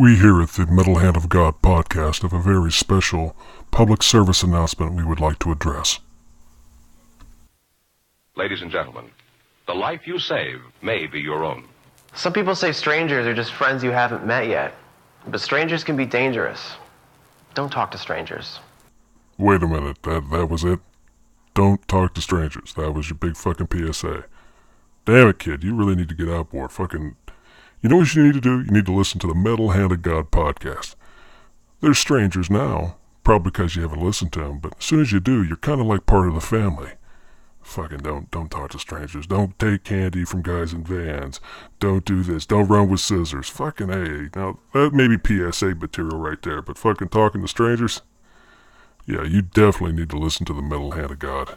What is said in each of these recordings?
We here at the Metal Hand of God podcast have a very special public service announcement we would like to address. Ladies and gentlemen, the life you save may be your own. Some people say strangers are just friends you haven't met yet. But strangers can be dangerous. Don't talk to strangers. Wait a minute, that was it? Don't talk to strangers. That was your big fucking PSA. Damn it, kid, you really need to get outboard. Fucking... You know what you need to do? You need to listen to the Metal Hand of God podcast. They're strangers now, probably because you haven't listened to them, but as soon as you do, you're kind of like part of the family. Fucking don't talk to strangers. Don't take candy from guys in vans. Don't do this. Don't run with scissors. Fucking A. Now, that may be PSA material right there, but fucking talking to strangers? Yeah, you definitely need to listen to the Metal Hand of God.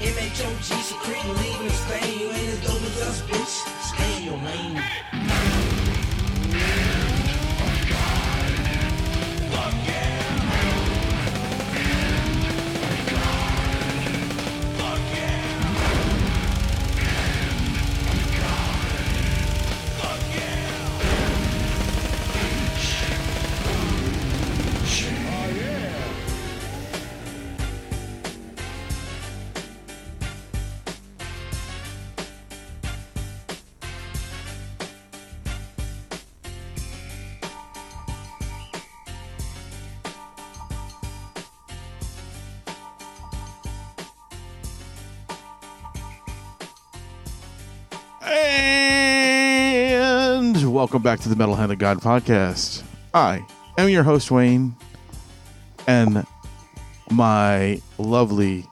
MHOG secret and leaving a stain. You ain't as dope as us, bitch. Stay in your lane. And welcome back to the Metal Hand of God podcast. I am your host, Wayne, and my lovely,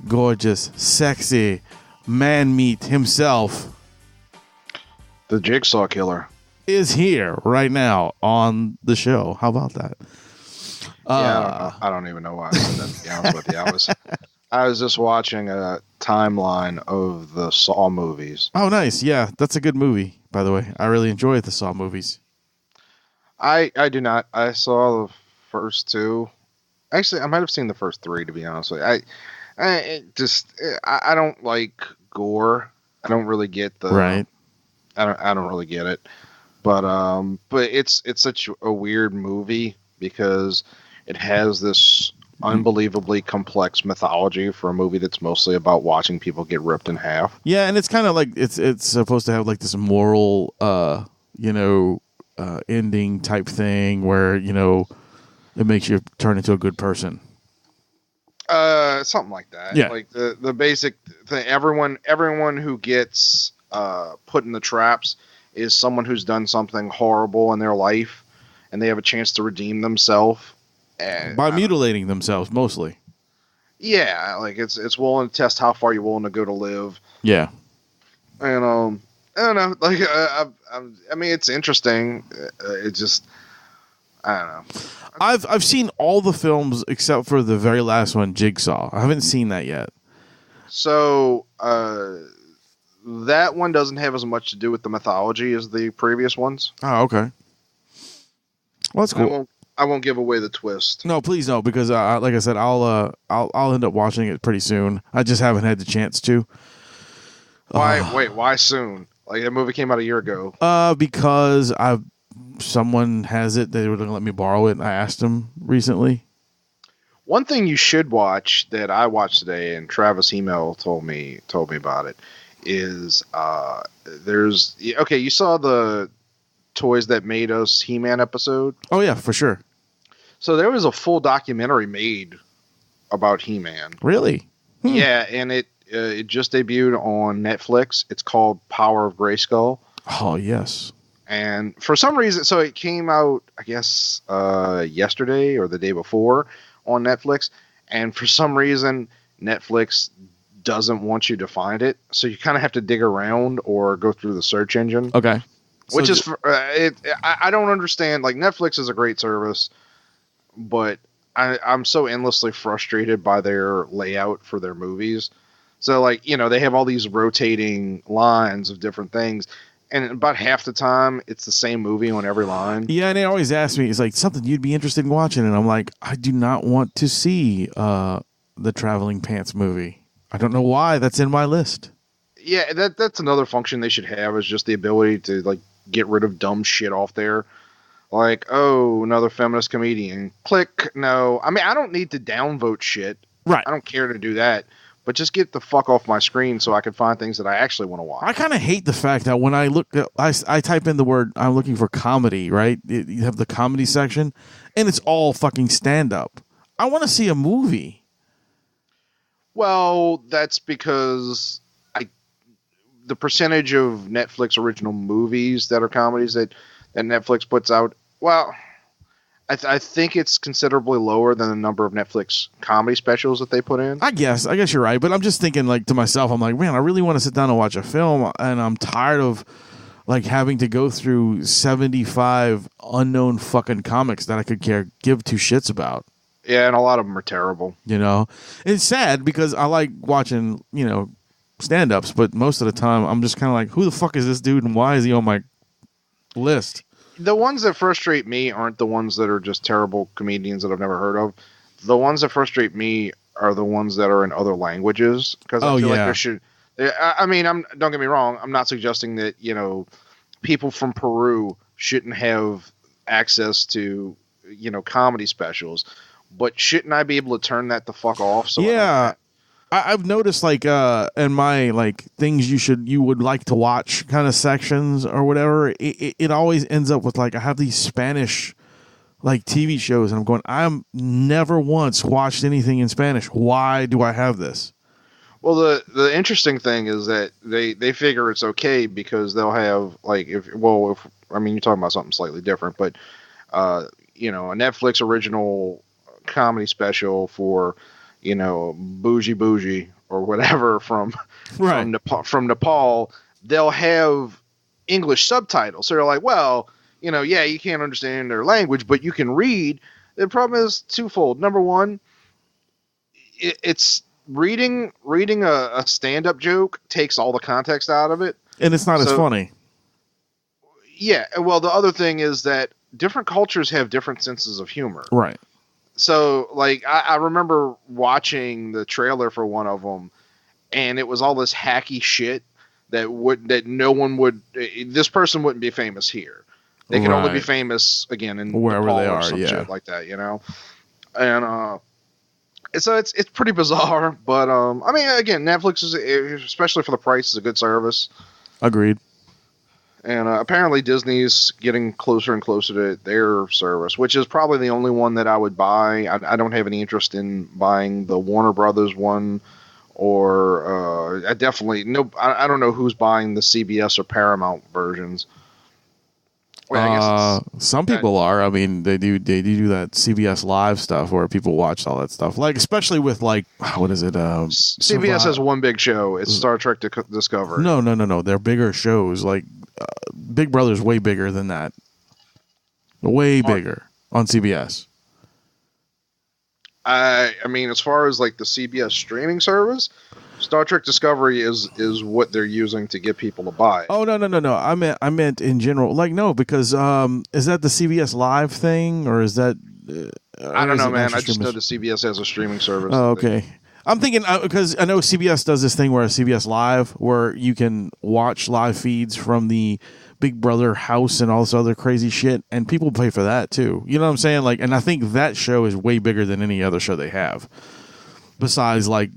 gorgeous, sexy man meat himself, the Jigsaw Killer, is here right now on the show. How about that? I don't even know why I said that, to be honest with you. I was just watching a timeline of the Saw movies. Oh, nice. Yeah, that's a good movie, by the way. I really enjoy the Saw movies. I do not. I saw the first two. Actually, I might have seen the first three, to be honest with you. I don't like gore. I don't really get the... Right. I don't really get it. But it's such a weird movie because it has this unbelievably complex mythology for a movie that's mostly about watching people get ripped in half. Yeah, and it's kind of like it's supposed to have like this moral ending type thing where, it makes you turn into a good person. Something like that. Yeah. Like the basic thing, everyone who gets put in the traps is someone who's done something horrible in their life and they have a chance to redeem themselves. By mutilating themselves, mostly. Yeah, like it's willing to test how far you're willing to go to live. Yeah. And I don't know. Like I mean, it's interesting. It just I don't know. I've seen all the films except for the very last one, Jigsaw. I haven't seen that yet. So that one doesn't have as much to do with the mythology as the previous ones. Oh, okay. Well, that's cool. I won't give away the twist. No, please no, because like I said, I'll end up watching it pretty soon. I just haven't had the chance to. Why? Wait, why soon? Like, that movie came out a year ago. Because someone has it. They were going to let me borrow it. And I asked them recently. One thing you should watch that I watched today, and Travis Hymel told me about it, is you saw the Toys That Made Us He-Man episode? Oh yeah, for sure. So there was a full documentary made about He-Man. Really? Yeah, and it just debuted on Netflix. It's called Power of Grayskull. Oh yes. And for some reason, so it came out, I guess, yesterday or the day before on Netflix. And for some reason, Netflix doesn't want you to find it, so you kind of have to dig around or go through the search engine. Okay. Which is I don't understand. Like, Netflix is a great service, but I'm so endlessly frustrated by their layout for their movies. So, like, they have all these rotating lines of different things, and about half the time it's the same movie on every line. Yeah, and they always ask me, it's like something you'd be interested in watching, and I'm like, I do not want to see the Traveling Pants movie. I don't know why that's in my list. Yeah, that's another function they should have, is just the ability to, like, get rid of dumb shit off there. Like, oh, another feminist comedian. Click. No. I mean, I don't need to downvote shit. Right. I don't care to do that. But just get the fuck off my screen so I can find things that I actually want to watch. I kind of hate the fact that when I look, I type in the word, I'm looking for comedy, right? You have the comedy section, and it's all fucking stand-up. I want to see a movie. Well, that's because the percentage of Netflix original movies that are comedies that Netflix puts out, well, I think it's considerably lower than the number of Netflix comedy specials that they put in. I guess you're right, but I'm just thinking, like, to myself, I'm like, man, I really want to sit down and watch a film, and I'm tired of, like, having to go through 75 unknown fucking comics that I could give two shits about. Yeah, and a lot of them are terrible. It's sad because I like watching, stand-ups, but most of the time I'm just kind of like, who the fuck is this dude, and why is he on my list? The ones that frustrate me aren't the ones that are just terrible comedians that I've never heard of. The ones that frustrate me are the ones that are in other languages, because I feel like there should. I mean, don't get me wrong. I'm not suggesting that people from Peru shouldn't have access to comedy specials, but shouldn't I be able to turn that the fuck off? So yeah. I've noticed, like, in my, like, things you would like to watch kind of sections or whatever, it always ends up with, like, I have these Spanish, like, TV shows, and I'm going, I'm never once watched anything in Spanish. Why do I have this? Well, the interesting thing is that they figure it's okay because they'll have, like, if you're talking about something slightly different, but, a Netflix original comedy special for, bougie or whatever from Nepal, they'll have English subtitles. So they're like, well, yeah, you can't understand their language, but you can read. The problem is twofold. Number one, it's reading a stand-up joke takes all the context out of it. And it's not as funny. Yeah. Well, the other thing is that different cultures have different senses of humor. Right. So, like, I remember watching the trailer for one of them, and it was all this hacky shit that no one would. This person wouldn't be famous here. They can only be famous again in wherever Nepal they are, or some shit like that, And so it's pretty bizarre, but I mean, again, Netflix is, especially for the price, is a good service. Agreed. And apparently Disney's getting closer and closer to their service, which is probably the only one that I would buy. I don't have any interest in buying the Warner Brothers one, or I don't know who's buying the CBS or Paramount versions. Well, some people are. I mean, they do that CBS Live stuff where people watch all that stuff. Like, especially with, like, what is it? CBS has one big show. It's Star Trek Discovery. No. They're bigger shows. Like, Big Brother's way bigger than that. Way bigger on CBS. I mean, as far as, like, the CBS streaming service, Star Trek Discovery is what they're using to get people to buy. Oh, no. I meant in general. Like, no, because is that the CBS Live thing, or is that? I don't know, man. I just know the CBS has a streaming service. Oh, okay. I'm thinking because I know CBS does this thing where CBS Live, where you can watch live feeds from the Big Brother house and all this other crazy shit, and people pay for that too. You know what I'm saying? Like, and I think that show is way bigger than any other show they have, besides like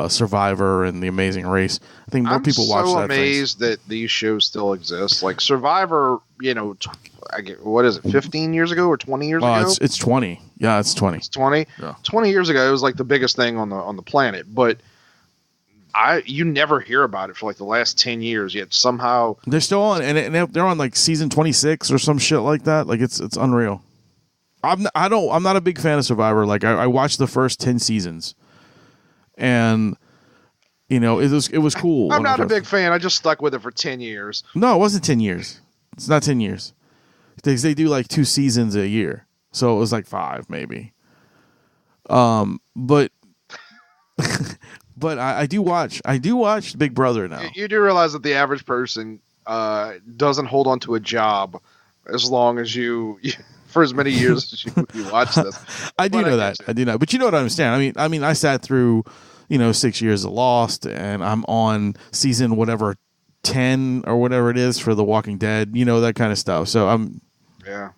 Survivor and The Amazing Race. I think more people watch that. I'm so amazed that these shows still exist. Like Survivor, what is it, 15 years ago or 20 years ago? It's 20. Yeah, it's 20. It's 20. Yeah. 20 years ago, it was like the biggest thing on the planet. But you never hear about it for like the last 10 years. Yet somehow they're still on, and they're on like season 26 or some shit like that. Like it's unreal. I'm not a big fan of Survivor. Like I watched the first 10 seasons, and it was cool. I'm not a big fan. I just stuck with it for 10 years. No, it wasn't 10 years. It's not 10 years. They do like 2 seasons a year, so it was like 5 maybe. But but I do watch Big Brother now. You do realize that the average person doesn't hold on to a job as long as you for as many years as you watch this. I do know that. I do know. But you know what I understand. I mean I sat through 6 years of Lost, and I'm on season whatever 10 or whatever it is for The Walking Dead, that kind of stuff. So I'm that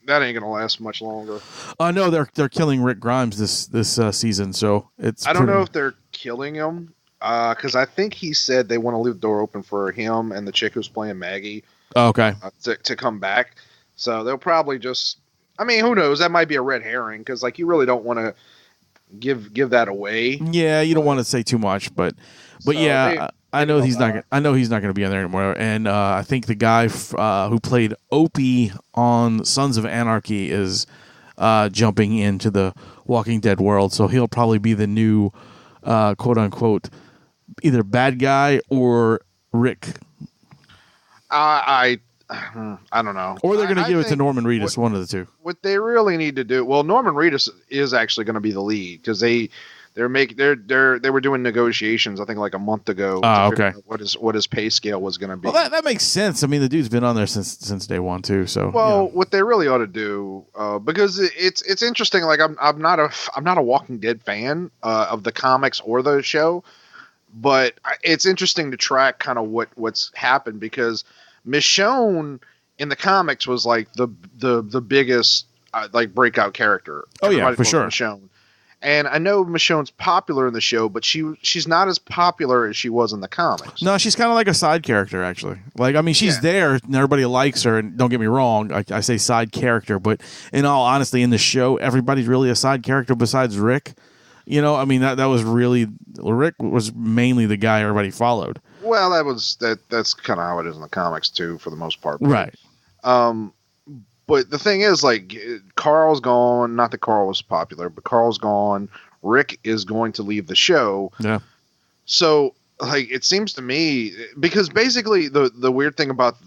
ain't gonna last much longer. No, they're killing Rick Grimes this season, so I don't know if they're killing him because I think he said they want to leave the door open for him and the chick who's playing Maggie. Oh, okay. To come back, so they'll probably just. I mean, who knows? That might be a red herring because like you really don't want to give that away. Yeah, you don't want to say too much, but yeah. I know he's not going to be on there anymore, and I think the guy who played Opie on Sons of Anarchy is jumping into the Walking Dead world, so he'll probably be the new quote unquote either bad guy or Rick. I don't know. Or they're going to give it to Norman Reedus, one of the two. What they really need to do, well, Norman Reedus is actually going to be the lead because they were doing negotiations, I think, like a month ago. Okay. What his pay scale was going to be. Well, that makes sense. I mean, the dude's been on there since day one too. So what they really ought to do, because it's interesting. Like I'm not a Walking Dead fan of the comics or the show, but it's interesting to track kind of what's happened because Michonne in the comics was like the biggest like breakout character. Oh yeah, for sure. Michonne. And I know Michonne's popular in the show, but she's not as popular as she was in the comics. No, she's kind of like a side character, actually. Like, I mean, she's there, and everybody likes her, and don't get me wrong, I say side character, but in all honesty, in the show, everybody's really a side character besides Rick. I mean, that was really... Rick was mainly the guy everybody followed. Well, that's kind of how it is in the comics, too, for the most part. Right. But the thing is, like, Carl's gone. Not that Carl was popular, but Carl's gone. Rick is going to leave the show. Yeah. So, like, it seems to me, because basically the weird thing about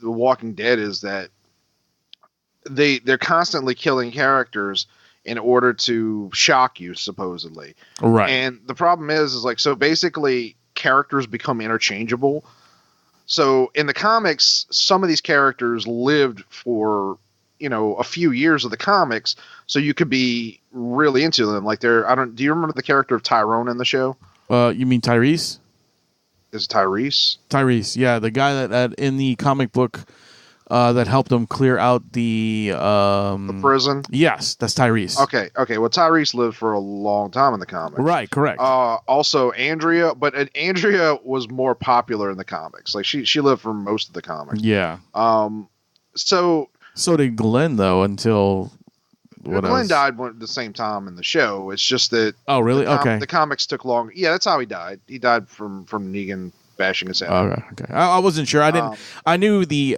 The Walking Dead is that they're constantly killing characters in order to shock you, supposedly. Right. And the problem is like, so basically characters become interchangeable. So in the comics, some of these characters lived for, a few years of the comics, so you could be really into them. Like do you remember the character of Tyrone in the show? You mean Tyrese? Is it Tyrese? Tyrese, yeah, the guy that in the comic book that helped him clear out the prison. Yes, that's Tyrese. Okay. Well, Tyrese lived for a long time in the comics. Right, correct. Also Andrea, but Andrea was more popular in the comics. Like she lived for most of the comics. Yeah. So did Glenn though until Glenn died at the same time in the show. It's just that. Oh, really? Okay. The comics took long. Yeah, that's how he died. He died from Negan bashing his head. Okay. I wasn't sure. I didn't. I knew the.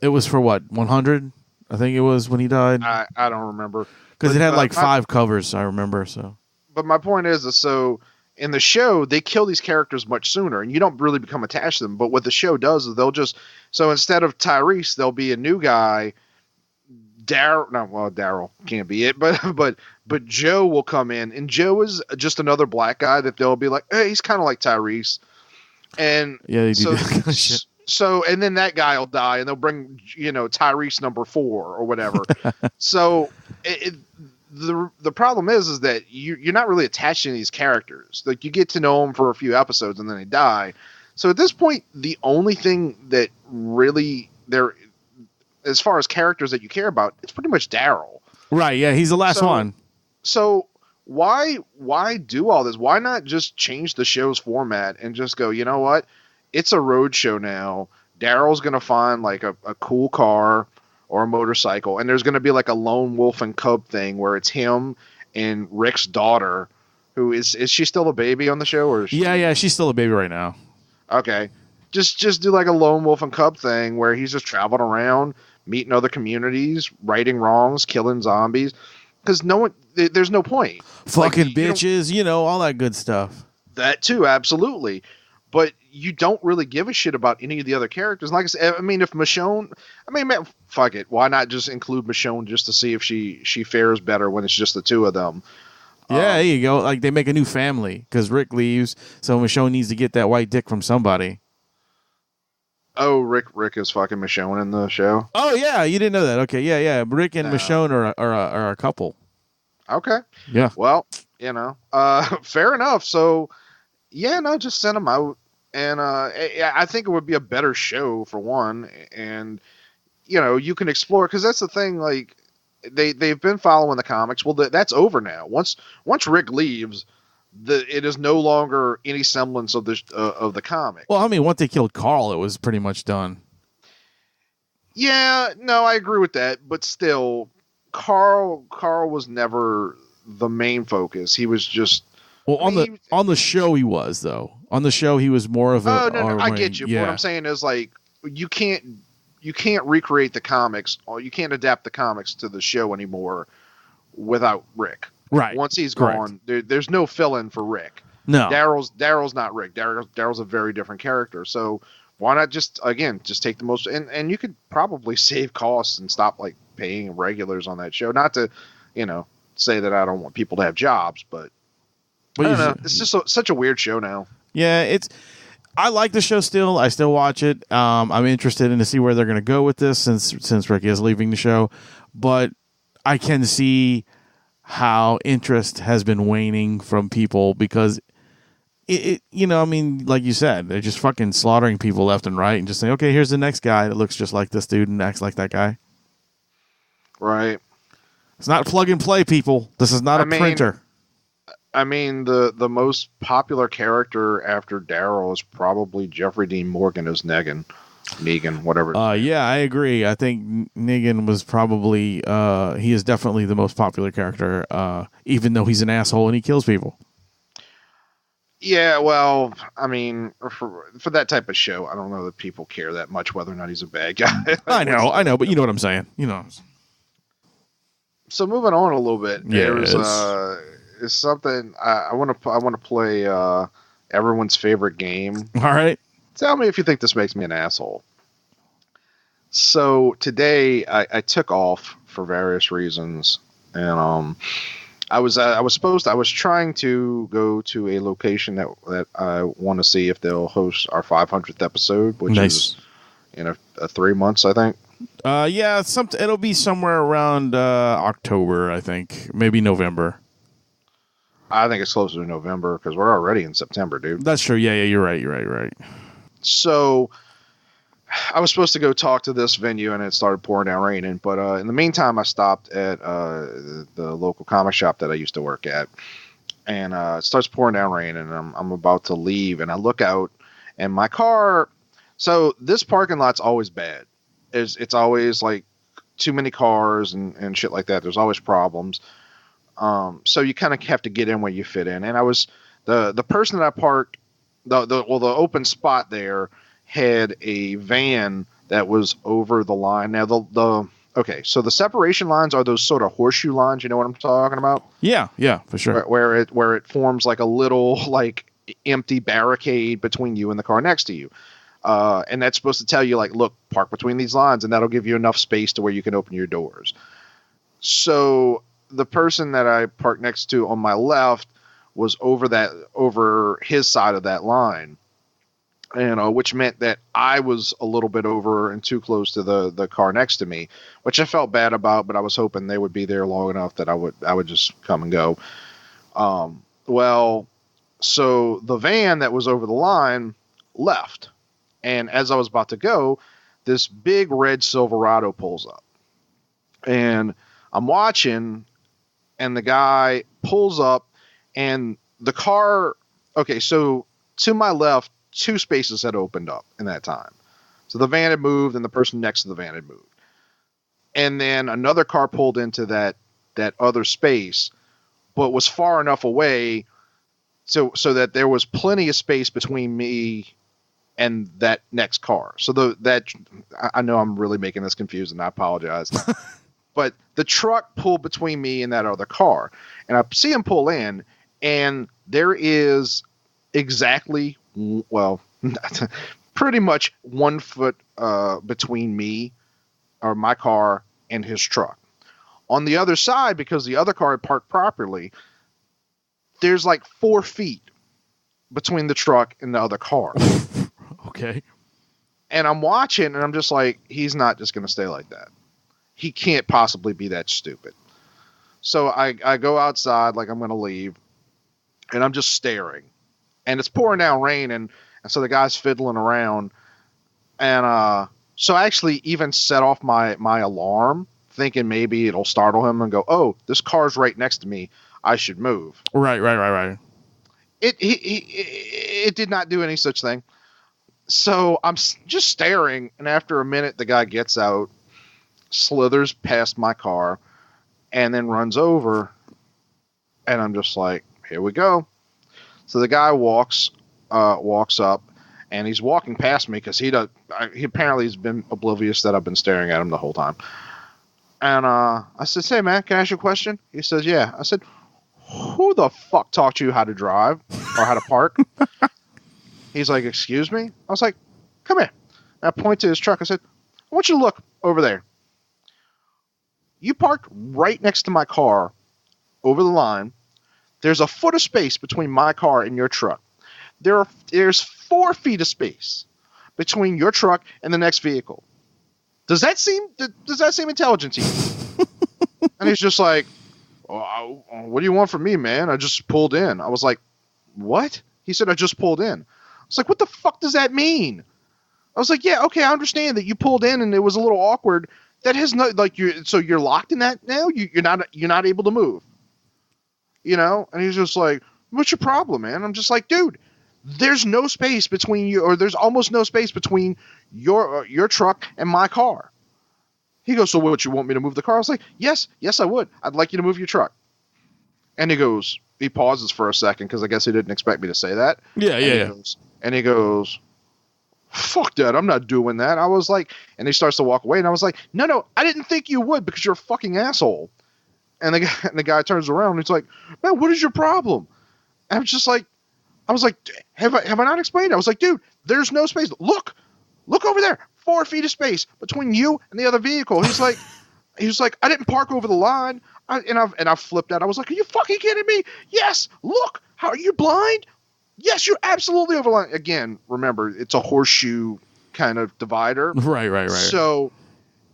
It was for what 100. I think it was when he died. I don't remember because it had like 5 covers. I remember. So. But my point is, so in the show they kill these characters much sooner, and you don't really become attached to them. But what the show does is they'll just instead of Tyrese, there'll be a new guy. Daryl can't be it, but Joe will come in, and Joe is just another black guy that they'll be like, hey, he's kind of like Tyrese, and yeah, they do that kind of shit. So, and then that guy will die, and they'll bring Tyrese number 4 or whatever. So, the problem is that you're not really attached to these characters. Like, you get to know them for a few episodes and then they die. So at this point, the only thing that really there, as far as characters that you care about, it's pretty much Daryl. Right? Yeah, he's the last one. So why do all this? Why not just change the show's format and just go, you know what? It's a road show now. Daryl's gonna find like a cool car or a motorcycle, and there's gonna be like a lone wolf and cub thing where it's him and Rick's daughter, who is she still a baby on the show, or is she... Yeah, she's still a baby right now. Okay. Just do like a lone wolf and cub thing where he's just traveling around, meeting other communities, righting wrongs, killing zombies. Because there's no point. Fucking bitches, all that good stuff. That too, absolutely. But you don't really give a shit about any of the other characters. Like I said, I mean, if Michonne, man, fuck it. Why not just include Michonne just to see if she fares better when it's just the two of them? Yeah, there you go. Like, they make a new family because Rick leaves, so Michonne needs to get that white dick from somebody. Oh, Rick is fucking Michonne in the show? Oh, yeah, you didn't know that. Okay, yeah. Rick and Michonne are a couple. Okay. Yeah. Well, fair enough. So, yeah, no, just send them out. And I think it would be a better show, for one. And, you can explore, because that's the thing, like, they've been following the comics. Well, that's over now. Once Rick leaves, it is no longer any semblance of the comic. Well, I mean, once they killed Carl, it was pretty much done. Yeah, no, I agree with that, but still, Carl was never the main focus. He was just on the show he was, though. On the show he was more of a. Oh no, I get you. Yeah. What I'm saying is, like, you can't recreate the comics, or you can't adapt the comics to the show anymore without Rick. Right. Once he's gone, there's no fill-in for Rick. No. Daryl's not Rick. Daryl's a very different character. So why not just take the most, and you could probably save costs and stop like paying regulars on that show. Not to, say that I don't want people to have jobs, but I don't know. It's just such a weird show now. Yeah, I like the show still. I still watch it. I'm interested in to see where they're going to go with this since Rick is leaving the show, but I can see how interest has been waning from people because like you said, they're just fucking slaughtering people left and right and just saying, okay, here's the next guy that looks just like this dude and acts like that guy. Right. It's not plug and play, people. This is not a printer. I mean, the most popular character after Daryl is probably Jeffrey Dean Morgan as Negan, whatever. Yeah, I agree. I think Negan was probably he is definitely the most popular character, even though he's an asshole and he kills people. Yeah, well, I mean, for that type of show, I don't know that people care that much whether or not he's a bad guy. I know, but you know what I'm saying. So moving on a little bit, yes. There's something I want to play. Everyone's favorite game. All right. Tell me if you think this makes me an asshole. So today I took off for various reasons, and I was trying to go to a location that I want to see if they'll host our 500th episode, which is in 3 months, I think. Yeah, it'll be somewhere around October, I think, maybe November. I think it's closer to November because we're already in September, dude. That's true. Yeah, you're right. So I was supposed to go talk to this venue, and it started pouring down raining. But in the meantime, I stopped at the local comic shop that I used to work at, and it starts pouring down rain, and I'm about to leave, and I look out, and my car. So this parking lot's always bad. It's always like too many cars and shit like that. There's always problems. So you kind of have to get in where you fit in. And I was the person that I parked the open spot there had a van that was over the line. Now so the separation lines are those sort of horseshoe lines. You know what I'm talking about? Yeah, for sure. Where it forms like a little like empty barricade between you and the car next to you. And that's supposed to tell you, like, look, park between these lines, and that'll give you enough space to where you can open your doors. So the person that I parked next to on my left was over his side of that line. and which meant that I was a little bit over and too close to the car next to me, which I felt bad about, but I was hoping they would be there long enough that I would just come and go. Well, so the van that was over the line left, and as I was about to go, this big red Silverado pulls up, and I'm watching, and the guy pulls up, and the car, okay, so to my left, 2 spaces had opened up in that time. So the van had moved and the person next to the van had moved. And then another car pulled into that other space, but was far enough away so that there was plenty of space between me and that next car. So I know I'm really making this confusing. I apologize. But the truck pulled between me and that other car. And I see him pull in, and there is exactly, well, pretty much 1 foot between me or my car and his truck. On the other side, because the other car had parked properly, there's like 4 feet between the truck and the other car. Okay. And I'm watching, and I'm just like, he's not just going to stay like that. He can't possibly be that stupid. So I go outside like I'm going to leave, and I'm just staring. And it's pouring down rain, and so the guy's fiddling around. And so I actually even set off my alarm, thinking maybe it'll startle him and go, oh, this car's right next to me. I should move. Right. It did not do any such thing. So I'm just staring, and after a minute, the guy gets out, slithers past my car, and then runs over, and I'm just like, here we go. So the guy walks up, and he's walking past me because he apparently has been oblivious that I've been staring at him the whole time. And I said, hey man, can I ask you a question? He says, yeah. I said, who the fuck taught you how to drive or how to park? He's like, excuse me? I was like, come here. And I point to his truck. I said, I want you to look over there. You parked right next to my car over the line. There's a foot of space between my car and your truck. There's 4 feet of space between your truck and the next vehicle. Does that seem intelligent to you? And he's just like, oh, what do you want from me, man? I just pulled in. I was like, what? He said, I just pulled in. I was like, what the fuck does that mean? I was like, yeah, okay, I understand that you pulled in and it was a little awkward. That has no, like, so you're locked in that now? You're not able to move. You know? And he's just like, what's your problem, man? I'm just like, dude, there's no space between you, or there's almost no space between your truck and my car. He goes, so what, you want me to move the car? I was like, yes, I would. I'd like you to move your truck. And he pauses for a second because I guess he didn't expect me to say that. Yeah. And he goes, fuck that, I'm not doing that. I was like, and he starts to walk away, and I was like, no, I didn't think you would because you're a fucking asshole. And the guy turns around and he's like, man, what is your problem? And I was like, have I not explained? I was like, dude, there's no space. Look over there, 4 feet of space between you and the other vehicle. He was like, I didn't park over the line. I flipped out. I was like, are you fucking kidding me? Yes, look, how are you blind? Yes, you're absolutely over the line. Again, remember, it's a horseshoe kind of divider. Right. So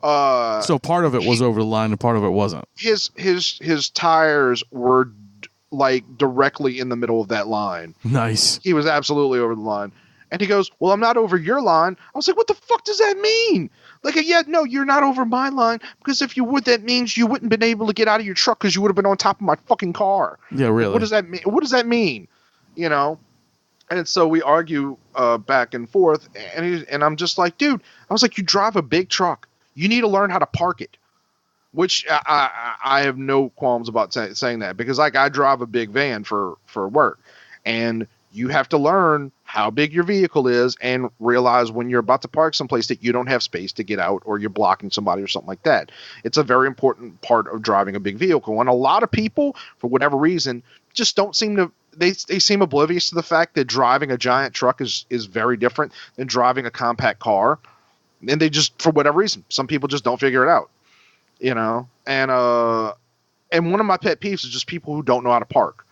part of it was over the line and part of it wasn't. His tires were like directly in the middle of that line. Nice. He was absolutely over the line. And he goes, well, I'm not over your line. I was like, what the fuck does that mean? Like, yeah, no, you're not over my line, because if you would, that means you wouldn't been able to get out of your truck because you would have been on top of my fucking car. Yeah, really. What does that mean? What does that mean? You know? And so we argue back and forth, and I'm just like, dude, I was like, you drive a big truck. You need to learn how to park it. Which I have no qualms about saying that, because like I drive a big van for work, and you have to learn how big your vehicle is and realize when you're about to park someplace that you don't have space to get out, or you're blocking somebody or something like that. It's a very important part of driving a big vehicle. And a lot of people, for whatever reason, just don't seem to, they seem oblivious to the fact that driving a giant truck is very different than driving a compact car. And they just, for whatever reason, some people just don't figure it out, you know? And one of my pet peeves is just people who don't know how to park.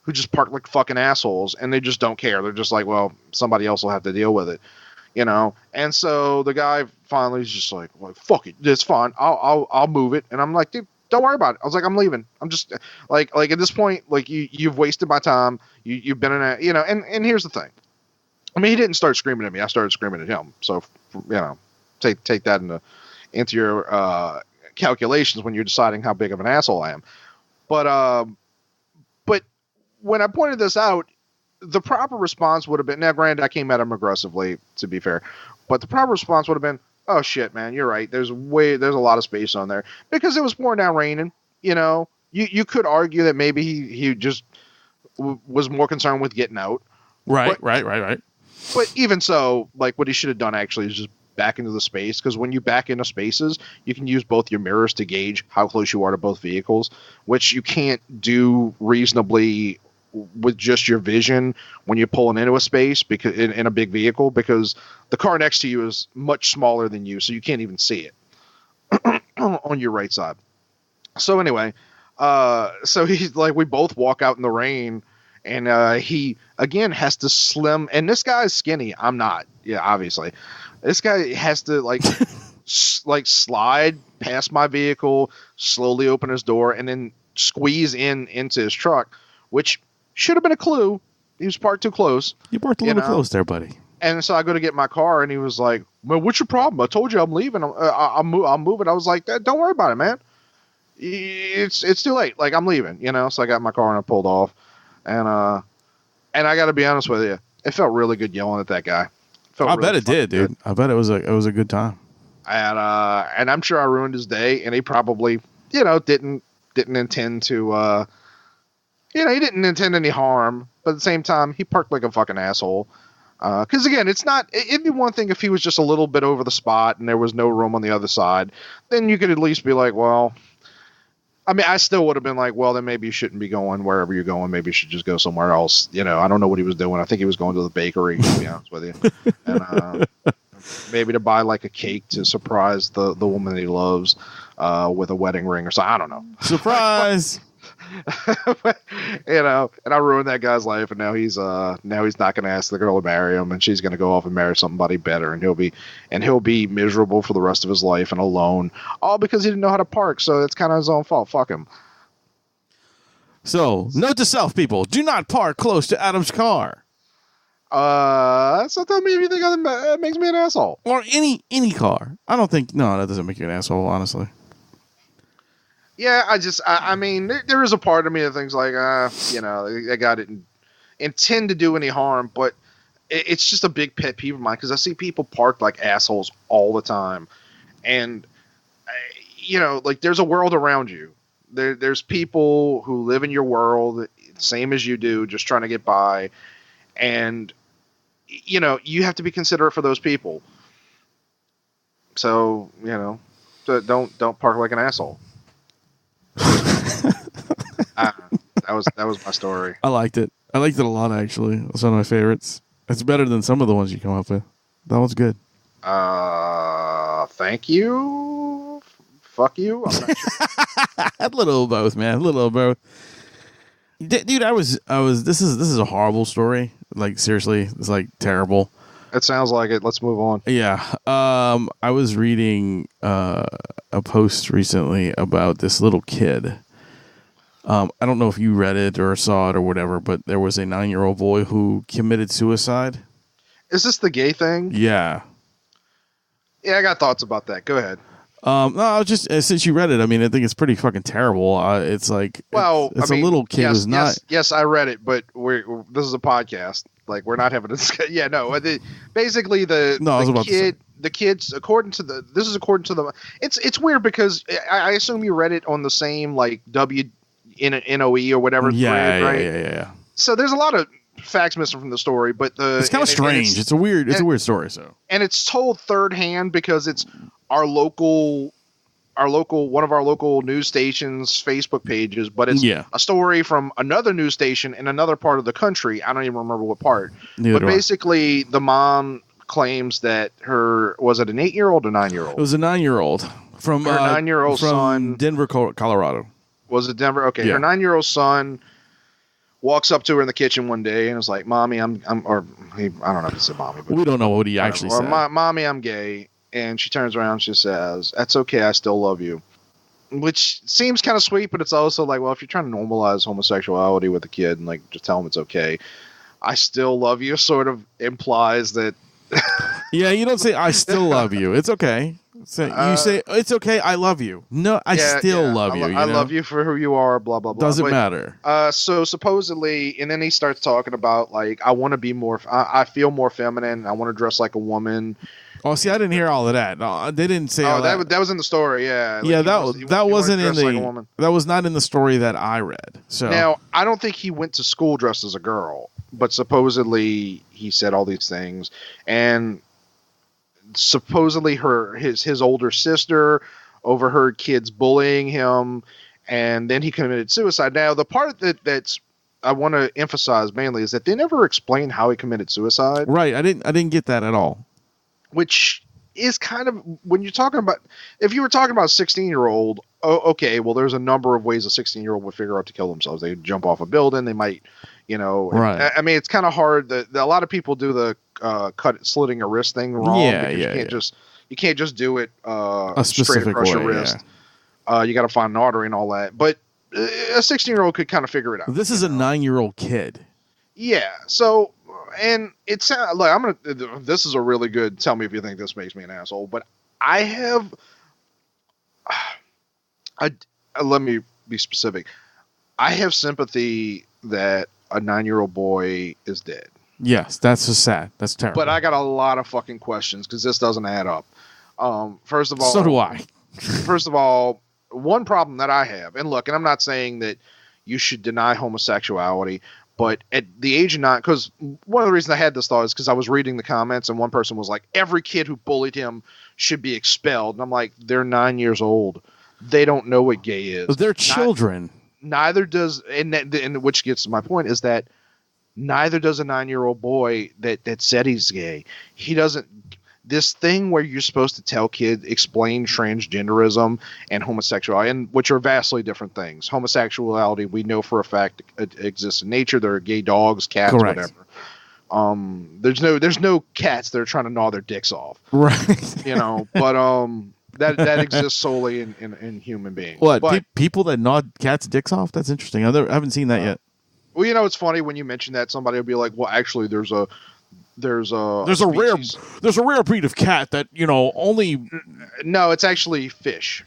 who just park like fucking assholes, and they just don't care. They're just like, well, somebody else will have to deal with it, you know. And so the guy finally is just like, well, fuck it, it's fine. I'll move it. And I'm like, dude, don't worry about it. I was like, I'm leaving. I'm just like at this point, like you've wasted my time. You've been in a, you know. And here's the thing. I mean, he didn't start screaming at me. I started screaming at him. So, you know, take that into your calculations when you're deciding how big of an asshole I am. But when I pointed this out, the proper response would have been, now granted, I came at him aggressively, to be fair, but the proper response would have been, oh shit, man, you're right. There's a lot of space on there, because it was pouring down raining. You know, you could argue that maybe he just was more concerned with getting out. Right. But even so, like, what he should have done actually is just back into the space, because when you back into spaces, you can use both your mirrors to gauge how close you are to both vehicles, which you can't do reasonably with just your vision when you're pulling into a space, because in a big vehicle, because the car next to you is much smaller than you, so you can't even see it on your right side. So anyway, so he's like, we both walk out in the rain, and he again has to slim, and this guy's skinny. I'm not. Yeah, obviously. This guy has to like slide past my vehicle, slowly open his door, and then squeeze into his truck, which should have been a clue. He was parked too close. You parked a little close there, buddy. And so I go to get my car, and he was like, "Well, what's your problem? I told you I'm leaving. I'll move it." I was like, "Don't worry about it, man. It's too late. Like, I'm leaving, you know." So I got my car and I pulled off, and I got to be honest with you, it felt really good yelling at that guy. I bet it did, dude. I bet it was a good time. And I'm sure I ruined his day, and he probably, you know, didn't intend to, you know, he didn't intend any harm, but at the same time, he parked like a fucking asshole. Because again, it'd be one thing if he was just a little bit over the spot and there was no room on the other side, then you could at least be like, well, I mean, I still would have been like, well, then maybe you shouldn't be going wherever you're going. Maybe you should just go somewhere else. You know, I don't know what he was doing. I think he was going to the bakery, to be honest with you. And maybe to buy like a cake to surprise the woman that he loves with a wedding ring or something. I don't know. Surprise! You know, and I ruined that guy's life, and now he's not going to ask the girl to marry him, and she's going to go off and marry somebody better, and he'll be miserable for the rest of his life and alone, all because he didn't know how to park. So it's kind of his own fault. Fuck him. So, note to self, people: do not park close to Adam's car. So tell me if you think that makes me an asshole, or any car. I don't think. No, that doesn't make you an asshole, honestly. Yeah, I mean, there is a part of me that thinks like, you know, that guy didn't intend to do any harm, but it's just a big pet peeve of mine, because I see people parked like assholes all the time, and you know, like, there's a world around you. There's people who live in your world, same as you do, just trying to get by, and you know, you have to be considerate for those people. So, you know, don't park like an asshole. That was my story. I liked it. I liked it a lot, actually. It was one of my favorites. It's better than some of the ones you come up with. That one's good. Thank you. Fuck you. I'm not sure. A little of both, man. A little of both. Dude, I was. This is a horrible story. Like, seriously, it's like terrible. It sounds like it. Let's move on. Yeah. I was reading a post recently about this little kid. I don't know if you read it or saw it or whatever, but there was a 9-year-old boy who committed suicide. Is this the gay thing? Yeah. Yeah, I got thoughts about that. Go ahead. No, just since you read it, I mean, I think it's pretty fucking terrible. It's like, well, it's I mean, a little kid who's not. Yes, I read it, but this is a podcast. Like, we're not having a discussion. Yeah, no. Basically, the kids, according to the. It's weird because I assume you read it on the same like NOE or whatever. Yeah, thread, right? Yeah. So there's a lot of facts missing from the story, but it's kind of strange. It's a weird story. So, and it's told third hand because it's one of our local news stations' Facebook pages, but it's a story from another news station in another part of the country. I don't even remember what part. But basically, the mom claims that was it an 8-year-old or 9-year-old? It was a 9-year-old from her 9-year-old son, Denver, Colorado. Was it Denver? Okay, her 9-year-old son walks up to her in the kitchen one day and is like, "Mommy, I don't know if he said mommy, but We don't know what he actually said. Mommy, I'm gay." And she turns around and she says, "That's okay, I still love you." Which seems kind of sweet, but it's also like, well, if you're trying to normalize homosexuality with a kid and like just tell him it's okay, "I still love you" sort of implies that. Yeah, you don't say "I still love you." It's okay. So you say "It's okay, I love you." No, I still love you. I love you for who you are. Blah blah blah. Doesn't matter. So supposedly, and then he starts talking about like, I want to be more. I feel more feminine. I want to dress like a woman. Oh, see, I didn't hear all of that. No, they didn't say all that. That was in the story. Yeah. Like Yeah, that wasn't in the. Like that was not in the story that I read. So now I don't think he went to school dressed as a girl, but supposedly he said all these things, and supposedly his older sister overheard kids bullying him, and then he committed suicide. Now the part that's I want to emphasize mainly is that they never explain how he committed suicide. Right, I didn't get that at all. Which is kind of, when you're talking about, if you were talking about a 16-year-old, okay, well, there's a number of ways a 16-year-old would figure out to kill themselves. They jump off a building. They might, Right. I mean, it's kind of hard. A lot of people do the slitting a wrist thing wrong. Yeah, You can't just do it a straight specific across your way, wrist. You got to find an artery and all that. But a 16-year-old could kind of figure it out. This is a 9-year-old kid. Yeah. So, and it's like, this is a really good, tell me if you think this makes me an asshole, but I have, let me be specific. I have sympathy that a 9-year-old boy is dead. Yes, that's just sad. That's terrible. But I got a lot of fucking questions because this doesn't add up. First of all, so do I. First of all, one problem that I have, and look, and I'm not saying that you should deny homosexuality, but at the age of 9, because one of the reasons I had this thought is because I was reading the comments and one person was like, every kid who bullied him should be expelled. And I'm like, they're 9 years old. They don't know what gay is. But they're children. Neither does, and which gets to my point, is that neither does a 9-year-old boy that said he's gay. He doesn't. This thing where you're supposed to tell kids, explain transgenderism and homosexuality, and which are vastly different things. Homosexuality, we know for a fact, it exists in nature. There are gay dogs, cats, Correct. Whatever. There's no cats that are trying to gnaw their dicks off, Right. But that exists solely in human beings. What? But, People that gnaw cats' dicks off? That's interesting. I haven't seen that yet. Well, it's funny when you mention that, somebody will be like, well, actually, there's a rare breed of cat that only. No, it's actually fish.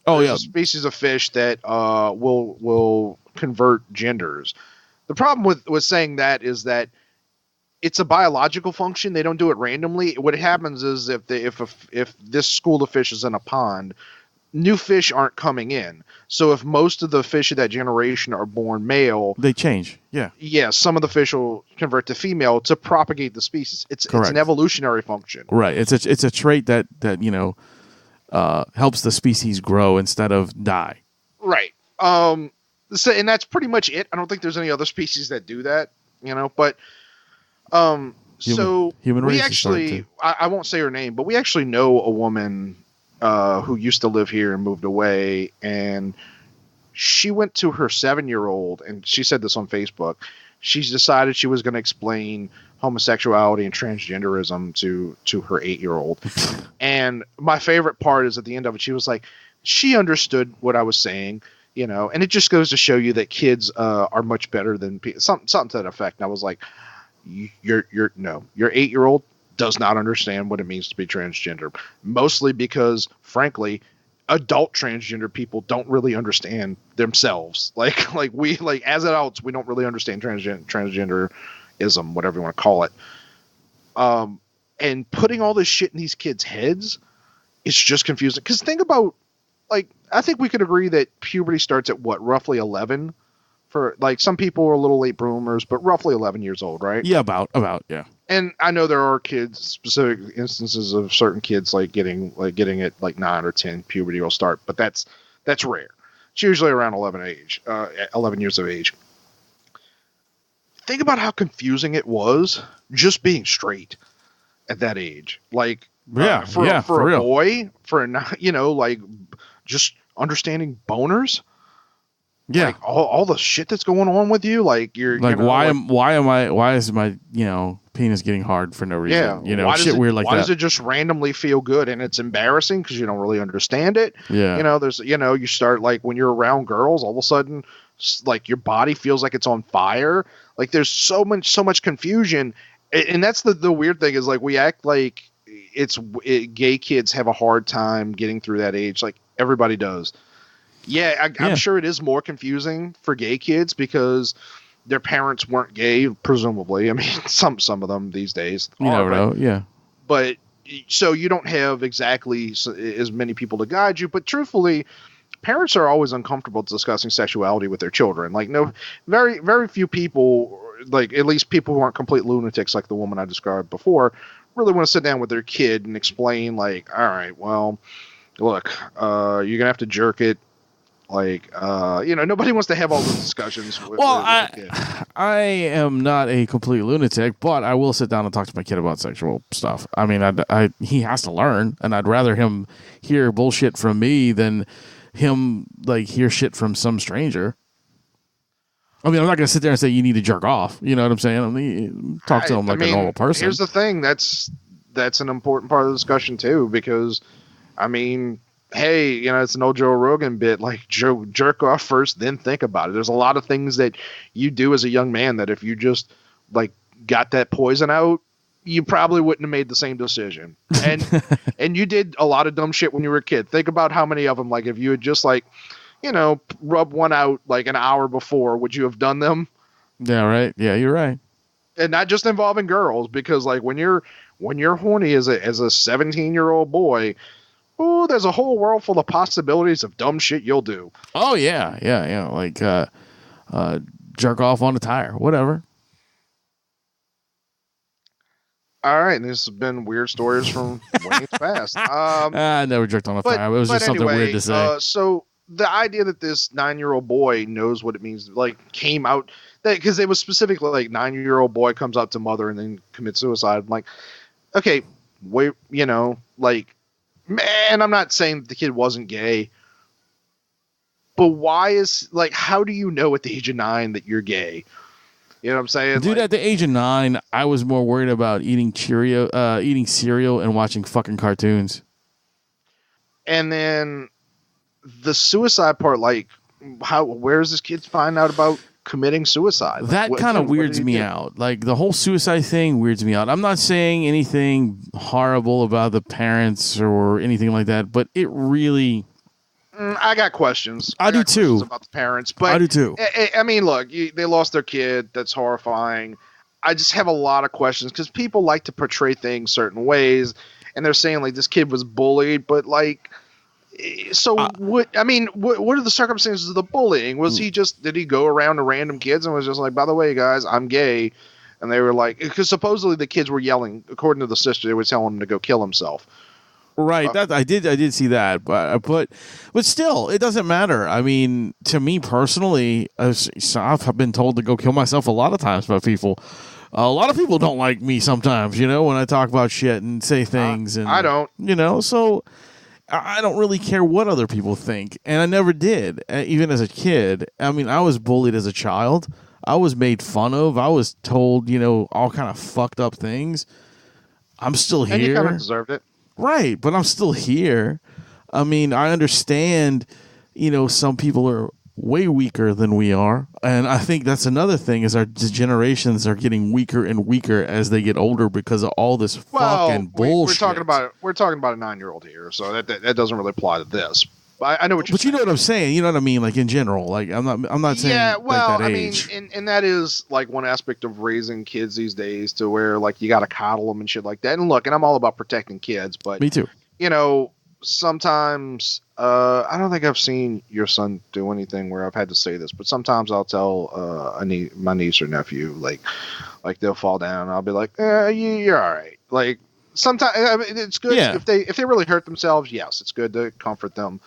Oh, There's yeah. a species of fish that will convert genders. The problem with saying that is that it's a biological function. They don't do it randomly. What happens is if this school of fish is in a pond, new fish aren't coming in. So if most of the fish of that generation are born male, They change. Yeah. yeah, some of the fish will convert to female to propagate the species. It's an evolutionary function. Right. It's a trait that helps the species grow instead of die. Right. So, and that's pretty much it. I don't think there's any other species that do that, but so human we race actually, I won't say her name, but we actually know a woman who used to live here and moved away, and she went to her 7-year-old, and she said this on Facebook. She's decided she was going to explain homosexuality and transgenderism to her 8-year-old. And my favorite part is at the end of it, she was like, she understood what I was saying, and it just goes to show you that kids are much better than something to that effect. And I was like, your 8-year-old does not understand what it means to be transgender, mostly because, frankly, adult transgender people don't really understand themselves. Like we as adults, we don't really understand transgenderism, whatever you want to call it. And putting all this shit in these kids' heads, it's just confusing. Because think about, I think we could agree that puberty starts at roughly 11. For some people are a little late bloomers, but roughly 11 years old, right? Yeah, about yeah. And I know there are specific instances of certain kids getting at 9 or 10, puberty will start, but that's rare. It's usually around 11 years of age. Think about how confusing it was just being straight at that age. For a boy, just understanding boners. Yeah. Like all the shit that's going on with you, like you're Like, you know, why is my penis getting hard for no reason? yeah, why does shit it, weird like why that. does it just randomly feel good? And it's embarrassing because you don't really understand it. Yeah. There's you start like when you're around girls, all of a sudden like your body feels like it's on fire. Like there's so much confusion, and that's the weird thing is like we act like gay kids have a hard time getting through that age. Like everybody does. Yeah, I'm sure it is more confusing for gay kids because their parents weren't gay, presumably. I mean, some of them these days. You never know. Yeah. But so you don't have exactly as many people to guide you. But truthfully, parents are always uncomfortable discussing sexuality with their children. Like very, very few people, like at least people who aren't complete lunatics like the woman I described before, really want to sit down with their kid and explain like, all right, well, look, you're going to have to jerk it. Like, nobody wants to have all those discussions. With I am not a complete lunatic, but I will sit down and talk to my kid about sexual stuff. I mean, he has to learn, and I'd rather him hear bullshit from me than him like hear shit from some stranger. I mean, I'm not going to sit there and say you need to jerk off. You know what I'm saying? Talk to him like a normal person. Here's the thing. That's an important part of the discussion too, because I mean, hey, it's an old Joe Rogan bit, like jerk off first, then think about it. There's a lot of things that you do as a young man that if you just like got that poison out, you probably wouldn't have made the same decision. And and you did a lot of dumb shit when you were a kid. Think about how many of them, like if you had just like, rub one out like an hour before, would you have done them? Yeah, right. Yeah, you're right. And not just involving girls, because like when you're horny as a 17-year-old boy, ooh, there's a whole world full of possibilities of dumb shit you'll do. Oh yeah. Like jerk off on a tire, whatever. All right, and this has been weird stories from Wayne's past. I never jerked on a tire. It was just something weird to say. So the idea that this 9-year-old boy knows what it means, like, came out because it was specifically like 9-year-old boy comes out to mother and then commits suicide. I'm like, okay, wait, like. Man, I'm not saying the kid wasn't gay, but why is like, how do you know at the age of 9 that you're gay? You know what I'm saying? Dude, at the age of 9, I was more worried about eating cereal and watching fucking cartoons. And then the suicide part, like, where does this kid find out about committing suicide? Like, that kind of weirds me out. Like the whole suicide thing weirds me out. I'm not saying anything horrible about the parents or anything like that, but it really. I got questions. I do too about the parents, but I do too. I mean, look, they lost their kid. That's horrifying. I just have a lot of questions because people like to portray things certain ways, and they're saying like this kid was bullied, but like. So what are the circumstances of the bullying? Was did he go around to random kids and was just like, by the way, guys, I'm gay? And they were like, because supposedly the kids were yelling, according to the sister, they were telling him to go kill himself. Right. That I did see that, but still, it doesn't matter. I mean, to me personally, I've been told to go kill myself a lot of times by people. A lot of people don't like me sometimes, when I talk about shit and say things. And I don't. So I don't really care what other people think, and I never did, even as a kid. I mean, I was bullied as a child. I was made fun of. I was told, all kind of fucked up things. I'm still here. And you kind of deserved it. Right, but I'm still here. I mean, I understand, some people are way weaker than we are, and I think that's another thing is our generations are getting weaker and weaker as they get older because of all this fucking bullshit. We're talking about a 9-year-old here, so that doesn't really apply to this. I know what you're saying. But you know what I'm saying. You know what I mean, like in general. Like I'm not saying like that age. And that is like one aspect of raising kids these days, to where like you got to coddle them and shit like that. And look, and I'm all about protecting kids, but me too. Sometimes I don't think I've seen your son do anything where I've had to say this, but sometimes I'll tell my niece or nephew like they'll fall down and I'll be like, you're all right. Like sometimes it's good if they really hurt themselves. Yes, it's good to comfort them.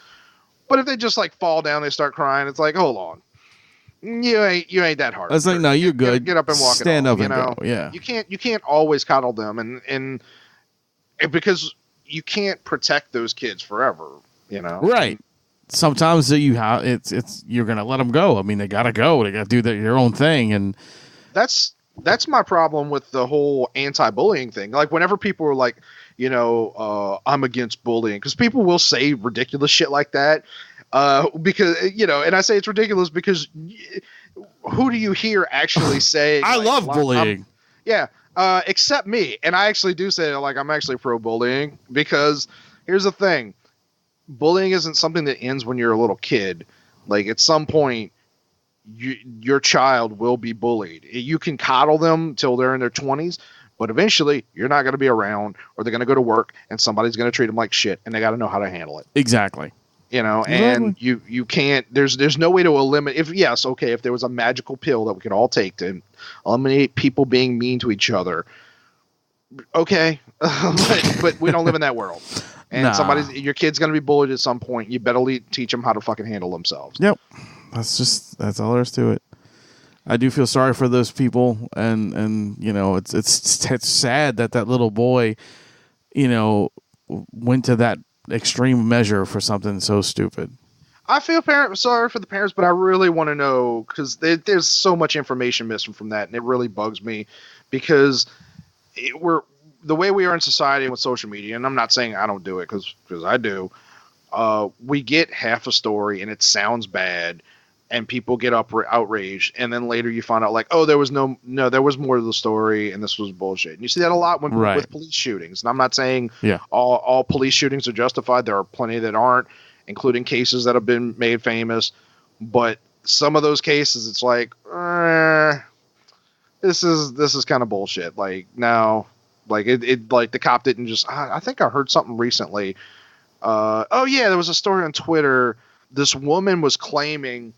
But if they just like fall down, they start crying. It's like, hold on, you ain't that hard. I was like, no, you're good. Get up and walk. Stand up and go. Yeah, you can't always coddle them, and because you can't protect those kids forever. Right. sometimes you're gonna let them go. I mean, they gotta go. They gotta do their own thing, and That's my problem with the whole anti-bullying thing. Like whenever people are like, I'm against bullying, because people will say ridiculous shit like that. Because and I say it's ridiculous because who do you hear actually say? I love bullying. Except me, and I actually do say like I'm actually pro-bullying, because here's the thing: bullying isn't something that ends when you're a little kid. Like at some point, your child will be bullied. You can coddle them till they're in their 20s, but eventually you're not going to be around, or they're going to go to work and somebody's going to treat them like shit, and they got to know how to handle it. Exactly. And you can't, there's no way to eliminate, if there was a magical pill that we could all take to eliminate people being mean to each other. Okay. but we don't live in that world. And your kid's going to be bullied at some point. You better teach them how to fucking handle themselves. Yep. That's all there is to it. I do feel sorry for those people, and it's sad that little boy, went to that extreme measure for something so stupid. I feel sorry for the parents, but I really want to know, because there's so much information missing from that, and it really bugs me, because the way we are in society and with social media, and I'm not saying I don't do it, because I do. We get half a story and it sounds bad, and people get outraged, and then later you find out like, oh, there was there was more to the story, and this was bullshit. And you see that a lot with police shootings. And I'm not saying all police shootings are justified. There are plenty that aren't, including cases that have been made famous. But some of those cases, it's like, this is kind of bullshit. Like now, like it like the cop didn't just. I think I heard something recently. There was a story on Twitter. This woman was claiming,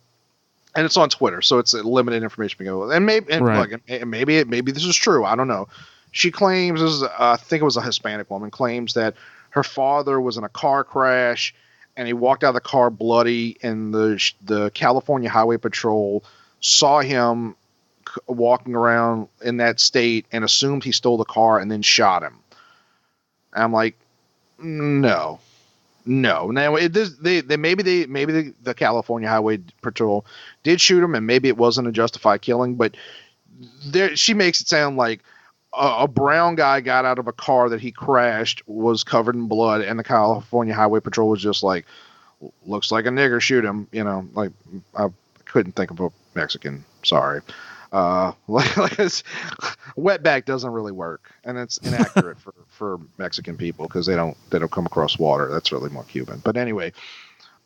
and it's on Twitter, so it's limited information. And maybe this is true. I don't know. She claims, I think it was a Hispanic woman, claims that her father was in a car crash, and he walked out of the car bloody, and the California Highway Patrol saw him walking around in that state and assumed he stole the car and then shot him. And I'm like, no. Now maybe the California Highway Patrol did shoot him, and maybe it wasn't a justified killing, but she makes it sound like a brown guy got out of a car that he crashed, was covered in blood, and the California Highway Patrol was just like, looks like a nigger, shoot him. Like I couldn't think of a Mexican. Sorry. Wetback doesn't really work, and it's inaccurate for Mexican people, because they don't come across water. That's really more Cuban. But anyway,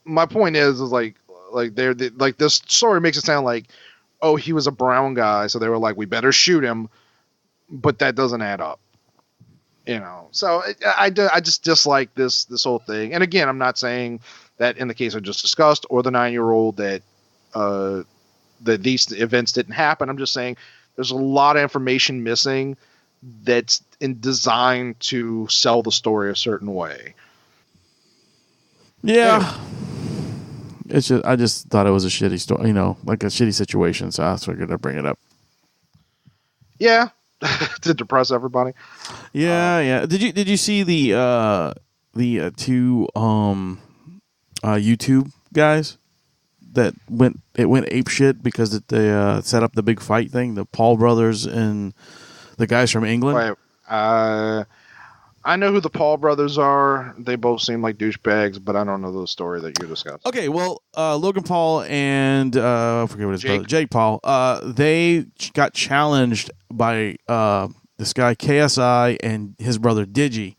my point is like this story makes it sound like, oh, he was a brown guy, so they were like, we better shoot him, but that doesn't add up. So I just dislike this whole thing. And again, I'm not saying that in the case I just discussed, or the 9-year-old, that these events didn't happen. I'm just saying there's a lot of information missing that's designed to sell the story a certain way. Yeah. It's just, I just thought it was a shitty story, like a shitty situation. So I figured I'd bring it up. Yeah. To depress everybody. Yeah. Did you see the two YouTube guys that went ape shit because they set up the big fight thing, the Paul brothers and the guys from England? Right. I know who the Paul brothers are. They both seem like douchebags, but I don't know the story that you're discussing. Okay, well, Logan Paul and I forget what his brother, Jake Paul, they got challenged by this guy KSI and his brother Digi.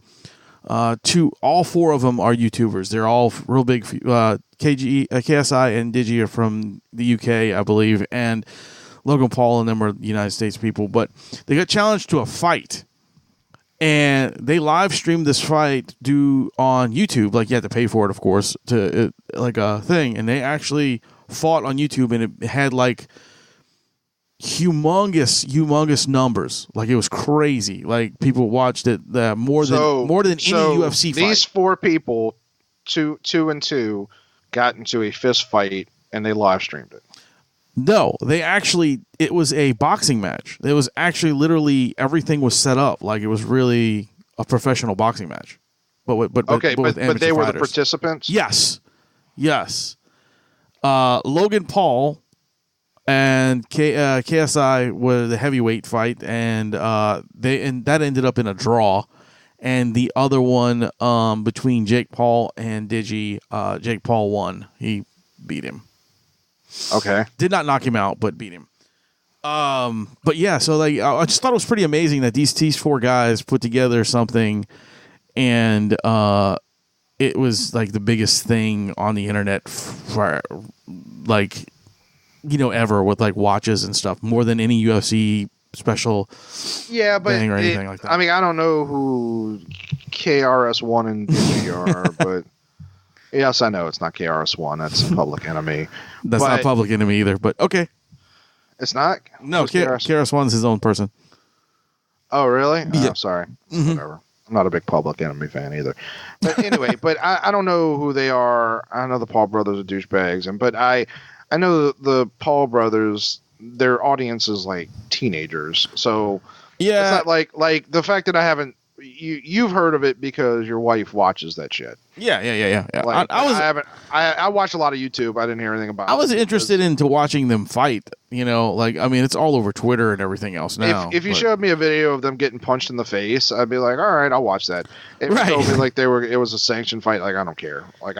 All four of them are YouTubers. They're all real big. KSI and Digi are from the UK, I believe, and Logan Paul and them are United States people. But they got challenged to a fight, and they live streamed this fight on YouTube. Like, you had to pay for it, of course, like a thing. And they actually fought on YouTube, and it had like humongous numbers. Like, it was crazy. Like, people watched it more than any UFC fight. These four people, two and two, got into a fist fight, and they live streamed it. No, it was a boxing match. It was actually literally everything was set up like it was really a professional boxing match. But they were the participants? Yes. Yes. Logan Paul and KSI were the heavyweight fight, and that ended up in a draw. And the other one between Jake Paul and Digi, Jake Paul won. He beat him. Okay. Did not knock him out, but beat him. But yeah, so like I just thought it was pretty amazing that these four guys put together something, and it was like the biggest thing on the internet for like, you know, ever, with like watches and stuff, more than any UFC special thing or anything like that. I mean, I don't know who KRS-One and Digi are, but yes, I know it's not KRS-One. That's a Public Enemy. That's not Public Enemy either, but okay. It's not? No, KRS-One's his own person. Oh, really? Yeah. Oh, sorry. Whatever. I'm not a big Public Enemy fan either. But anyway, but I don't know who they are. I know the Paul brothers are douchebags, but I know the Paul brothers, their audience is like teenagers. So yeah, it's not like the fact that I haven't. You've heard of it because your wife watches that shit. Yeah. Like, I watch a lot of YouTube. I didn't hear anything about it. I was interested into watching them fight. You know, like, I mean, it's all over Twitter and everything else now. If you showed me a video of them getting punched in the face, I'd be like, all right, I'll watch that. If you told me like it was a sanctioned fight, like, I don't care. Like,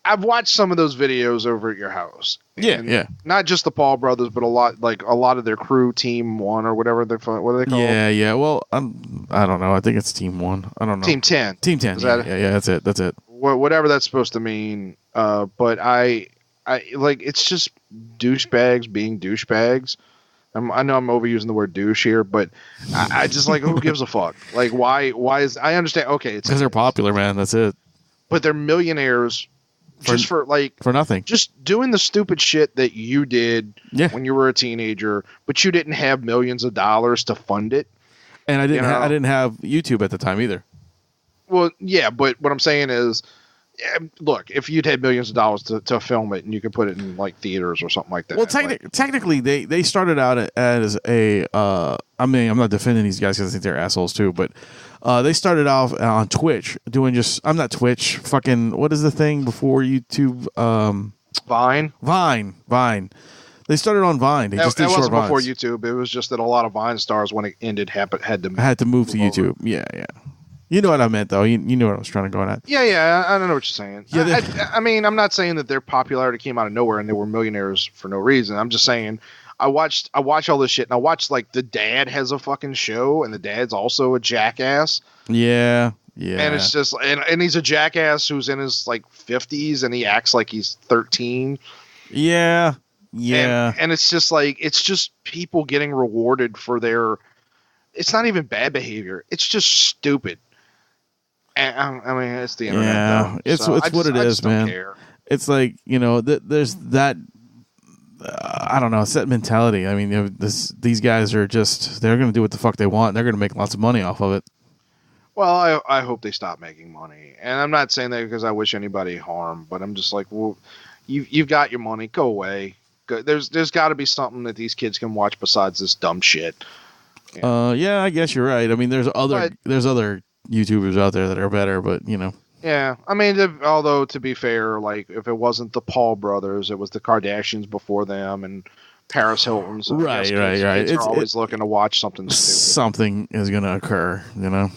I've watched some of those videos over at your house. Yeah. Not just the Paul brothers, but a lot of their crew, Team 1 or whatever what are they called? Yeah. Well, I don't know. I think it's Team 1. I don't know. Team 10. Team 10. Is that yeah. That's it. Whatever that's supposed to mean. But I like, it's just douchebags being douchebags. I know I'm overusing the word douche here, but I just like, who gives a fuck? Like, why is I understand? Okay, it's because they're popular, man. That's it. But they're millionaires. Just for nothing. Just doing the stupid shit that you did when you were a teenager, but you didn't have millions of dollars to fund it. And I didn't have YouTube at the time either. Well, yeah, but what I'm saying is, look, if you'd had millions of dollars to film it and you could put it in like theaters or something like that. Well, technically, they started out as a. I mean, I'm not defending these guys because I think they're assholes too, but. They started off on Twitch doing I'm not Twitch. Fucking, what is the thing before YouTube? Vine. They started on Vine. They just did short wasn't Vines. Before YouTube. It was just that a lot of Vine stars, when it ended, had to move to YouTube. Yeah. You know what I meant, though. You know what I was trying to go at. Yeah. I don't know what you're saying. Yeah, I mean, I'm not saying that their popularity came out of nowhere and they were millionaires for no reason. I'm just saying. I watch all this shit, and I watch, like, the dad has a fucking show, and the dad's also a jackass. Yeah. And it's just, and he's a jackass who's in his, like, 50s, and he acts like he's 13. Yeah. And it's just like, it's just people getting rewarded for their, it's not even bad behavior. It's just stupid. And, I mean, it's the internet. Yeah. Though, it's what it is, man. Care. It's like, you know, there's that. I don't know, set mentality. I mean, these guys are they're going to do what the fuck they want. They're going to make lots of money off of it. Well, I hope they stop making money. And I'm not saying that because I wish anybody harm, but I'm just like, well, you've got your money. Go away. There's got to be something that these kids can watch besides this dumb shit. Yeah, I guess you're right. I mean, there's other YouTubers out there that are better, but, you know. Yeah, I mean, although to be fair, like, if it wasn't the Paul brothers, it was the Kardashians before them and Paris Hilton. So right. Kids are always looking to watch something stupid. Something is going to occur, you know.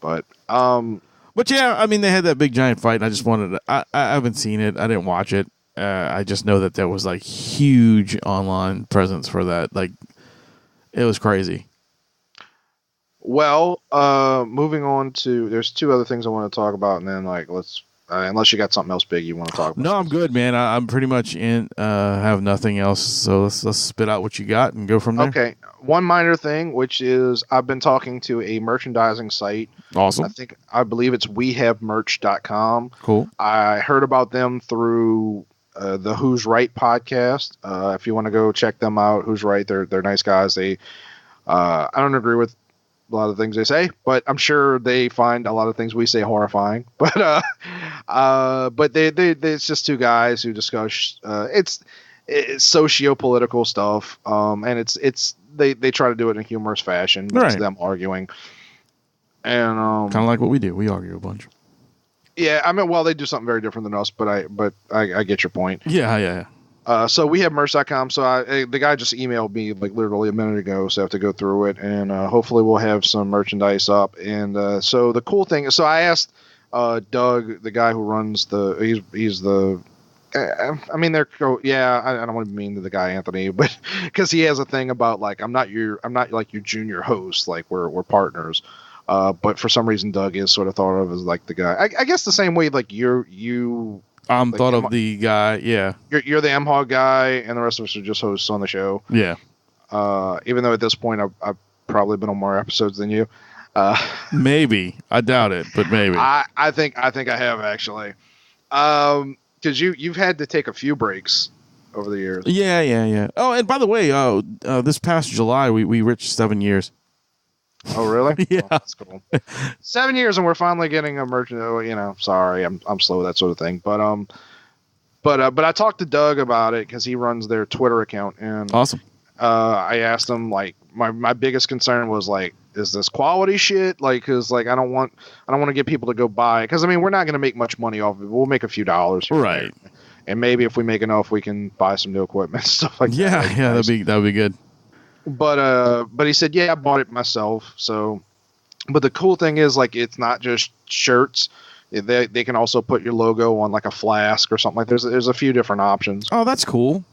But yeah, I mean, they had that big giant fight, and I just wanted to. I haven't seen it. I didn't watch it. I just know that there was like huge online presence for that. Like, it was crazy. Well, moving on to, there's two other things I want to talk about, and then like unless you got something else big you want to talk about. No, I'm good, man. I'm pretty much in. Have nothing else, so let's spit out what you got and go from there. Okay, one minor thing, which is I've been talking to a merchandising site. Awesome. I believe it's wehavemerch.com. Cool. I heard about them through the Who's Right podcast. If you want to go check them out, Who's Right? They're nice guys. They I don't agree with a lot of things they say, but I'm sure they find a lot of things we say horrifying. But they it's just two guys who discuss it's socio-political stuff, and it's they try to do it in a humorous fashion. It's them arguing. And kind of like what we do. We argue a bunch. yeah, I mean, well, they do something very different than us, but I get your point. Yeah. So we have merch.com. So the guy just emailed me like literally a minute ago, so I have to go through it, and hopefully we'll have some merchandise up. And so the cool thing is, so I asked Doug, the guy who runs he's the, I mean, I don't want to be mean to the guy Anthony, but because he has a thing about like I'm not like your junior host, like we're partners. But for some reason, Doug is sort of thought of as like the guy. I guess the same way like you. I'm like thought of the guy. Yeah. You're the MHOG guy, and the rest of us are just hosts on the show. Yeah. Even though at this point I've probably been on more episodes than you. Maybe. I doubt it, but maybe. I think I have actually. Because you've had to take a few breaks over the years. Yeah. Oh, and by the way, this past July we reached 7 years. Oh, really? Yeah. Oh, that's cool. 7 years, and we're finally getting a merchant. You know, sorry, I'm slow with that sort of thing. But I talked to Doug about it because he runs their Twitter account, and Awesome. I asked him like my biggest concern was like, is this quality shit? Like, because like I don't want to get people to go buy, because I mean we're not going to make much money off of it. We'll make a few dollars, Right? And maybe if we make enough, we can buy some new equipment, stuff like that. Yeah, Like, that'd be good. But he said, yeah, I bought it myself. So, but the cool thing is like it's not just shirts. They can also put your logo on like a flask or something like. There's a few different options. Oh, that's cool.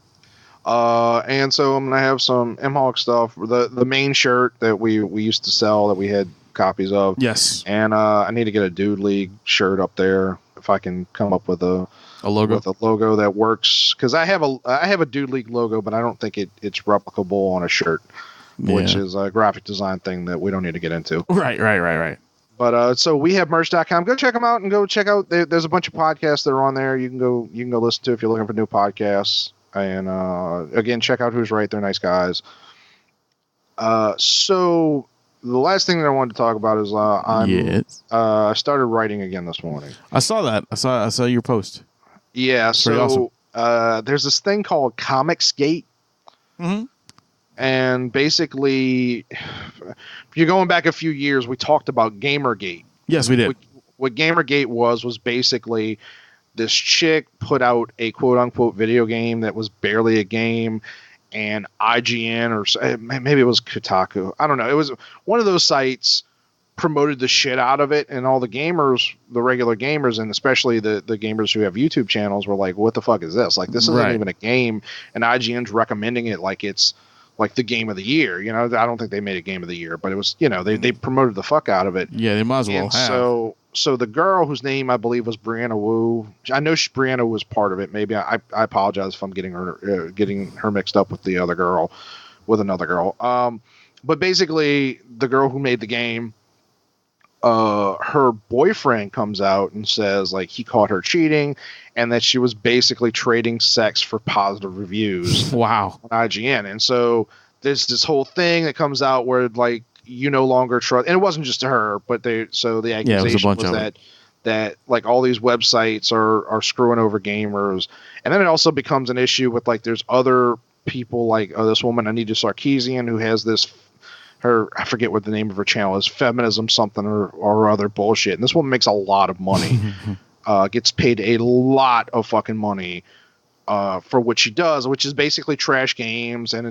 And so I'm gonna have some MHOG stuff. The main shirt that we used to sell that we had copies of. Yes. And I need to get a Dude League shirt up there if I can come up with a logo that works, because I have a Dude League logo, but I don't think it's replicable on a shirt, which is a graphic design thing that we don't need to get into. Right. But so we have merch.com. Go check them out and go check out. There's a bunch of podcasts that are on there. You can go listen to if you're looking for new podcasts. And again, check out Who's Right. They're nice guys. So the last thing that I wanted to talk about is I started writing again this morning. I saw that. I saw your post. Yeah. So awesome. there's this thing called Comicsgate. Mm-hmm. And basically, if you're going back a few years, we talked about Gamergate. Yes, we did. What Gamergate was basically this chick put out a quote-unquote video game that was barely a game, and IGN, or maybe it was Kotaku, I don't know. It was one of those sites promoted the shit out of it, and all the gamers, the regular gamers, and especially the gamers who have YouTube channels were like, what the fuck is this? Like, this isn't even a game, and IGN's recommending it like it's like the game of the year. You know, I don't think they made a game of the year, but it was, you know, they promoted the fuck out of it. Yeah, they might as well have. So the girl whose name I believe was Brianna Wu, I know Brianna was part of it. Maybe I apologize if I'm getting her mixed up with the other girl, with another girl. But basically the girl who made the game, her boyfriend comes out and says like he caught her cheating, and that she was basically trading sex for positive reviews. Wow. On IGN. And so there's this whole thing that comes out where like you no longer trust, and it wasn't just to her, but the accusation was that like all these websites are screwing over gamers. And then it also becomes an issue with like there's other people like this woman Anita Sarkeesian who has this, I forget what the name of her channel is, feminism something or other bullshit. And this woman makes a lot of money, gets paid a lot of fucking money for what she does, which is basically trash games, and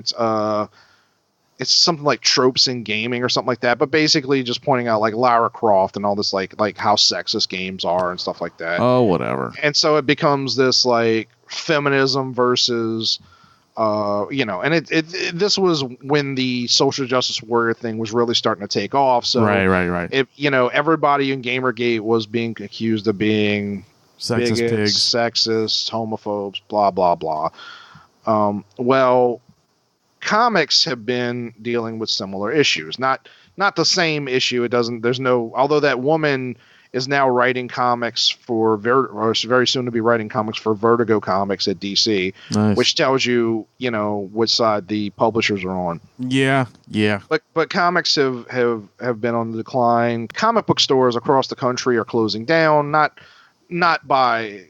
it's something like tropes in gaming or something like that. But basically just pointing out like Lara Croft and all this like how sexist games are and stuff like that. Oh, whatever. And so it becomes this like feminism versus and this was when the social justice warrior thing was really starting to take off. So right. Everybody in Gamergate was being accused of being sexist bigots, pigs, sexist, homophobes, blah blah blah. Well, comics have been dealing with similar issues. Not the same issue. Although that woman is now writing comics for very soon to be writing comics for Vertigo Comics at DC, nice. Which tells you, which side the publishers are on. Yeah. But comics have been on the decline. Comic book stores across the country are closing down, not by,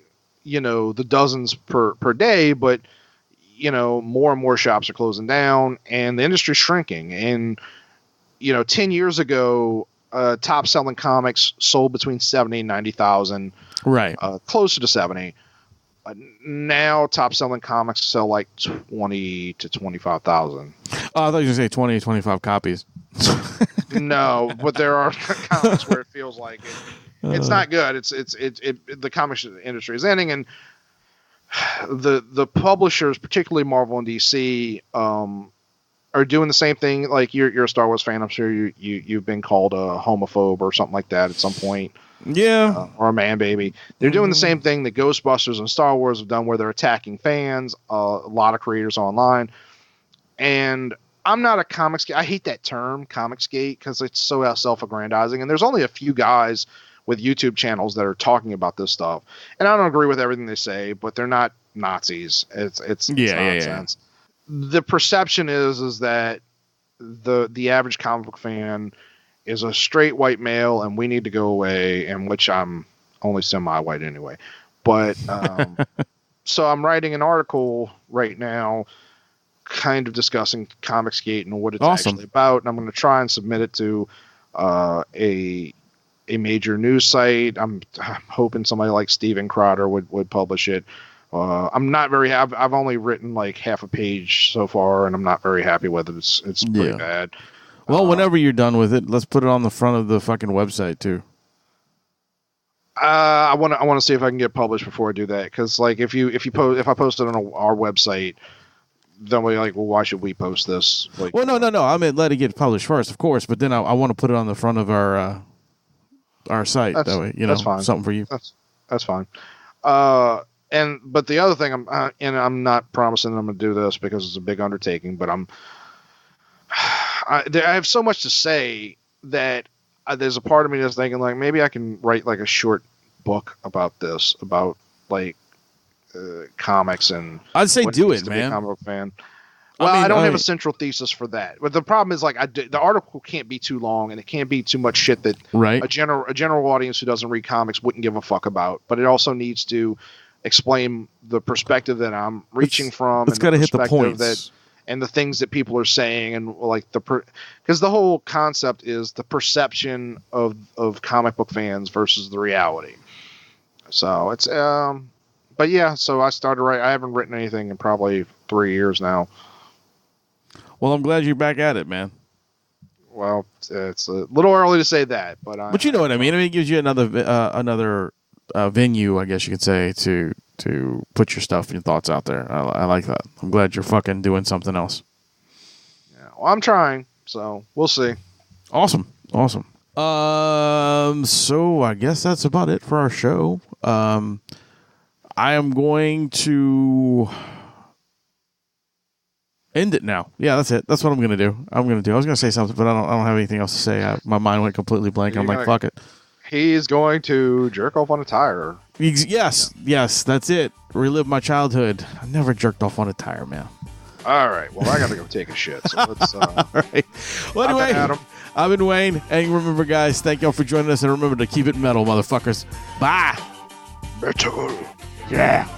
the dozens per day, but more and more shops are closing down, and the industry's shrinking. And 10 years ago, top selling comics sold between 70 and 90,000. Right. Closer to 70. Now top selling comics sell like 20 to 25,000. I thought you were going to say 20 to 25 copies. No, but there are comics where it feels like it's not good. The comics industry is ending, and the publishers, particularly Marvel and DC, are doing the same thing. Like you're a Star Wars fan, I'm sure you've been called a homophobe or something like that at some point. Yeah, or a man baby. They're doing the same thing that Ghostbusters and Star Wars have done, where they're attacking fans. A lot of creators online, and I'm not a Comicsgate. I hate that term, Comicsgate, because it's so self-aggrandizing. And there's only a few guys with YouTube channels that are talking about this stuff, and I don't agree with everything they say, but they're not Nazis. It's nonsense. Yeah. The perception is that the average comic book fan is a straight white male, and we need to go away. And which I'm only semi-white anyway, but so I'm writing an article right now, kind of discussing Comicsgate and what it's actually about, and I'm going to try and submit it to a major news site. I'm hoping somebody like Steven Crowder would publish it. I'm not very happy. I've only written like half a page so far, and I'm not very happy with it. It's pretty bad. Well, whenever you're done with it, let's put it on the front of the fucking website too. I want to see if I can get published before I do that, because like if I post it on our website, then we're like, well, why should we post this? Like, well, no. I mean, let it get published first, of course, but then I want to put it on the front of our site. That way, that's fine. Something for you. That's fine. But the other thing, I'm not promising I'm going to do this because it's a big undertaking, but I have so much to say that there's a part of me that's thinking like maybe I can write like a short book about this, about like comics, and I'd say do it, man. Be a comic book fan. Well, I don't have a central thesis for that. But the problem is, like, the article can't be too long, and it can't be too much shit that a general audience who doesn't read comics wouldn't give a fuck about. But it also needs to explain the perspective that I'm reaching from. It's got to hit the points. And the things that people are saying, and like because the whole concept is the perception of comic book fans versus the reality. So it's but yeah, so I started writing. I haven't written anything in probably 3 years now. Well, I'm glad you're back at it, man. Well, it's a little early to say that, but you know what I mean. I mean, it gives you another venue, I guess you could say, to put your stuff and your thoughts out there. I like that. I'm glad you're fucking doing something else. Yeah, well, I'm trying, so we'll see. Awesome. So I guess that's about it for our show. I am going to end it now. Yeah, that's it. That's what I'm going to do. I was going to say something, but I don't have anything else to say. My mind went completely blank. I'm like, fuck it. He's going to jerk off on a tire. Yes, that's it. Relive my childhood. I never jerked off on a tire, man. All right. Well, I got to go take a shit. So let's. All right. Well, anyway, I've been Wayne. And remember, guys, thank y'all for joining us. And remember to keep it metal, motherfuckers. Bye. Metal. Yeah.